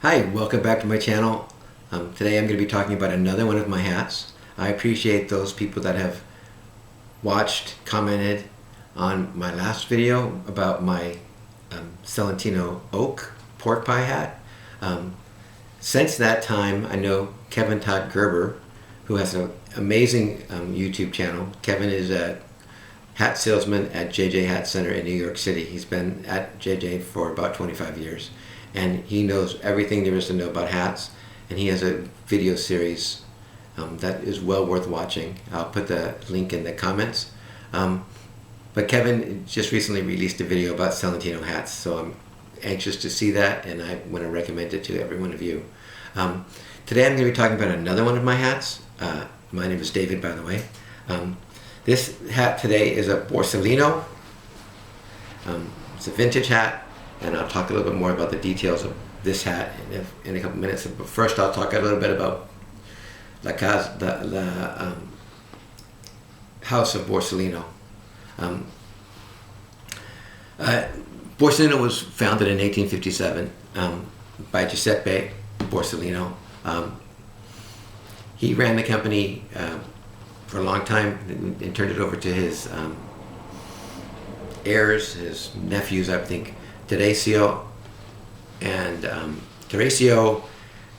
Hi, welcome back to my channel. Today I'm going to be talking about another one of my hats. I appreciate those people that have watched, commented on my last video about my Selentino oak pork pie hat. Since that time, I know Kevin Todd Gerber, who has an amazing YouTube channel. Kevin is a hat salesman at JJ Hat Center in New York City. He's been at JJ for about 25 years. And he knows everything there is to know about hats, and he has a video series that is well worth watching. I'll put the link in the comments. But Kevin just recently released a video about Selentino hats, so I'm anxious to see that, and I want to recommend it to every one of you. Today I'm going to be talking about another one of my hats. My name is David, by the way. This hat today is a Borsalino. It's a vintage hat. And I'll talk a little bit more about the details of this hat in a couple minutes. But first, I'll talk a little bit about the House of Borsalino. Borsalino was founded in 1857 by Giuseppe Borsalino. He ran the company for a long time and turned it over to his heirs, his nephews, I think. Teresio, and Teresio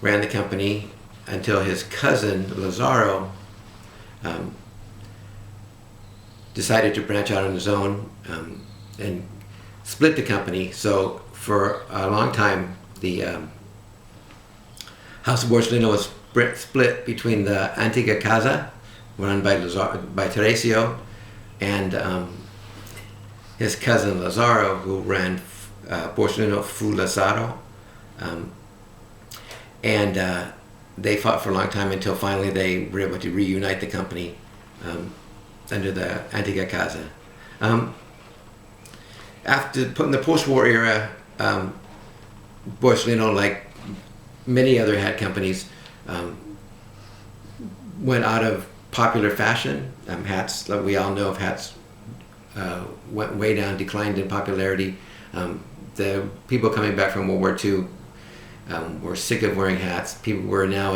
ran the company until his cousin Lazzaro decided to branch out on his own and split the company. So for a long time, the House of Borsalino was split between the Antica Casa, run by Teresio, and his cousin Lazzaro, who ran Borsalino fu Lazzaro, and they fought for a long time until finally they were able to reunite the company under the Antica Casa. After in the post-war era, Borsalino, like many other hat companies, went out of popular fashion. Hats, like we all know of hats, went way down, declined in popularity. The people coming back from World War II were sick of wearing hats. People were now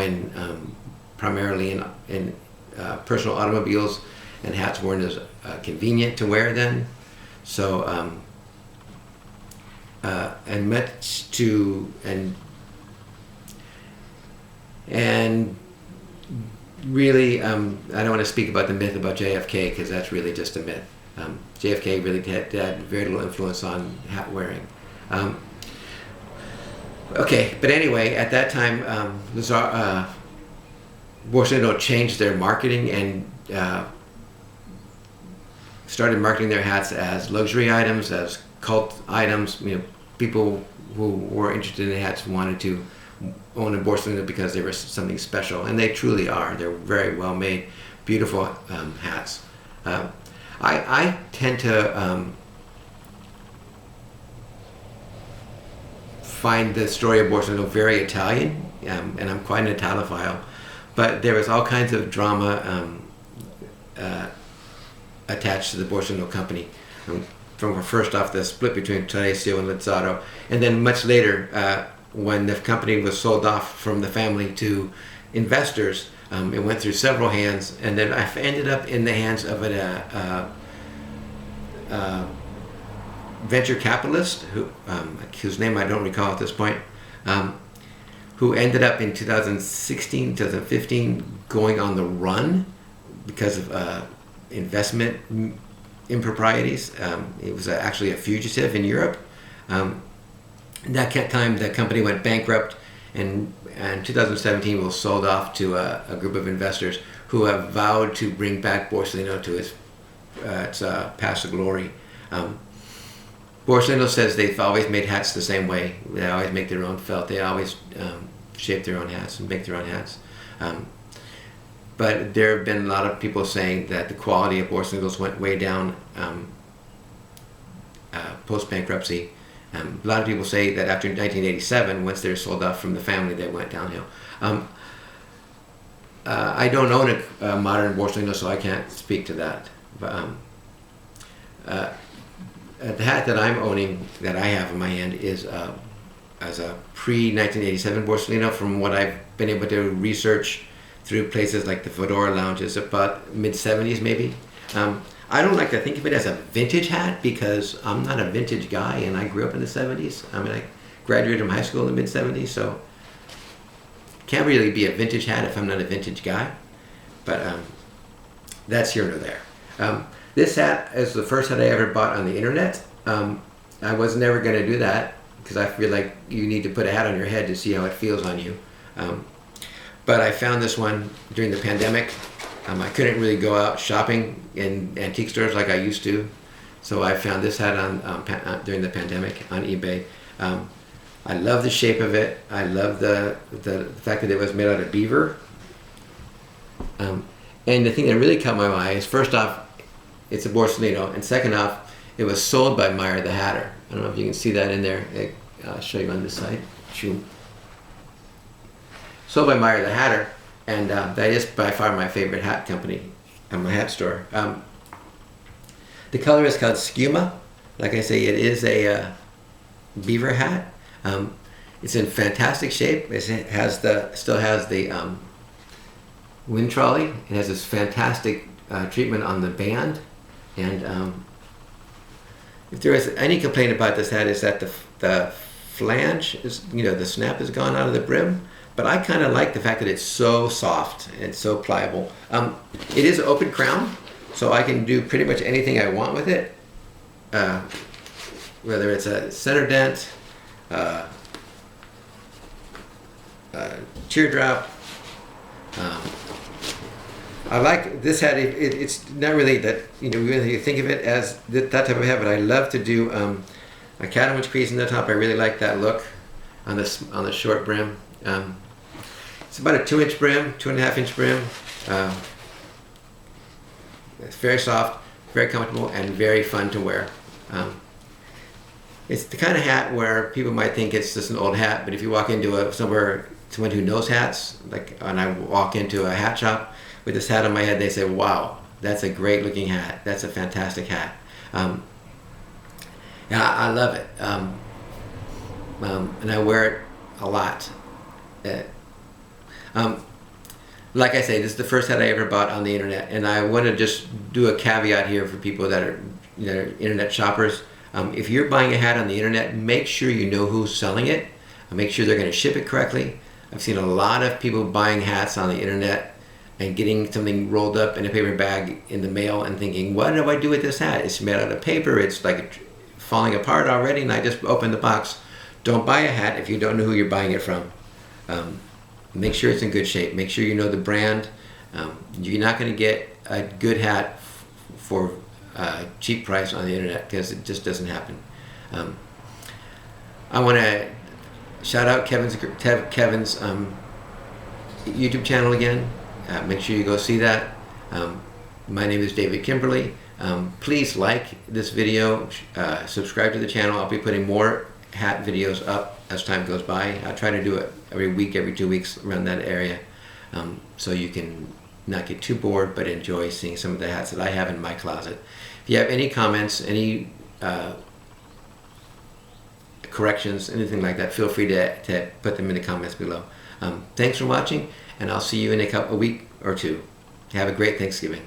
primarily in personal automobiles, and hats weren't as convenient to wear then. So, and much to and really, I don't want to speak about the myth about JFK, because that's really just a myth. JFK really had very little influence on hat wearing. Okay, but anyway, at that time, Borsalino changed their marketing and started marketing their hats as luxury items, as cult items. You know, people who were interested in hats wanted to own a Borsalino because they were something special, and they truly are. They're very well made, beautiful hats. I tend to find the story of Borsalino very Italian, and I'm quite an Italophile, but there was all kinds of drama attached to the Borsalino company. From first off, the split between Teresio and Lazzaro, and then much later, when the company was sold off from the family to investors, it went through several hands, and then I ended up in the hands of a venture capitalist whose name I don't recall at this point, who ended up in 2016, 2015 going on the run because of investment improprieties. It was actually a fugitive in Europe. That time the company went bankrupt, and in 2017 was sold off to a group of investors who have vowed to bring back Borsalino to its past glory. Borsalino says they've always made hats the same way. They always make their own felt. They always shape their own hats and make their own hats. But there have been a lot of people saying that the quality of Borsalinos went way down post-bankruptcy. A lot of people say that after 1987, once they were sold off from the family, they went downhill. I don't own a modern Borsalino, so I can't speak to that. But the hat that I'm owning, that I have in my hand, is as a pre-1987 Borsalino. From what I've been able to research through places like the Fedora lounges, about mid-70s maybe. I don't like to think of it as a vintage hat because I'm not a vintage guy, and I grew up in the 70s. I mean, I graduated from high school in the mid-70s, so can't really be a vintage hat if I'm not a vintage guy. But that's here nor there. This hat is the first hat I ever bought on the internet. I was never going to do that because I feel like you need to put a hat on your head to see how it feels on you. But I found this one during the pandemic. I couldn't really go out shopping in antique stores like I used to, so I found this hat on during the pandemic on eBay. I love the shape of it. I love the fact that it was made out of beaver. And the thing that really caught my eye is, first off, it's a Borsalino, and second off, it was sold by Meyer the Hatter. I don't know if you can see that in there. I'll show you on this side. Sold by Meyer the Hatter, and that is by far my favorite hat company and my hat store. The color is called Skuma. Like I say, it is a beaver hat. It's in fantastic shape. It still has the wind trolley. It has this fantastic treatment on the band, and if there is any complaint about this hat, is that the flange is, the snap is gone out of the brim. But I kind of like the fact that it's so soft and so pliable. It is open crown, so I can do pretty much anything I want with it. Whether it's a center dent, teardrop. I like this hat. It's not really that, really think of it as that type of hat, but I love to do a cattleman's crease in the top. I really like that look on the short brim. It's about a 2-inch brim, 2.5-inch brim. It's very soft, very comfortable, and very fun to wear. It's the kind of hat where people might think it's just an old hat, but if you walk into someone who knows hats, like when I walk into a hat shop with this hat on my head, they say, "Wow, that's a great looking hat. That's a fantastic hat." Yeah, I love it, and I wear it a lot. Like I say, this is the first hat I ever bought on the internet, and I want to just do a caveat here for people that are, internet shoppers. If you're buying a hat on the internet, make sure you know who's selling it. Make sure they're going to ship it correctly. I've seen a lot of people buying hats on the internet and getting something rolled up in a paper bag in the mail and thinking, "What do I do with this hat? It's made out of paper. It's like falling apart already, and I just opened the box." Don't buy a hat if you don't know who you're buying it from. Make sure it's in good shape. Make sure you know the brand. You're not going to get a good hat for a cheap price on the internet because it just doesn't happen. I want to shout out Kevin's YouTube channel again. Make sure you go see that. My name is David Kimberly. Please like this video, subscribe to the channel. I'll be putting more hat videos up as time goes by. I try to do it every week, every 2 weeks, around that area, so you can not get too bored but enjoy seeing some of the hats that I have in my closet. If you have any comments, any corrections, anything like that, feel free to put them in the comments below. Thanks for watching, and I'll see you in a week or two. Have a great Thanksgiving.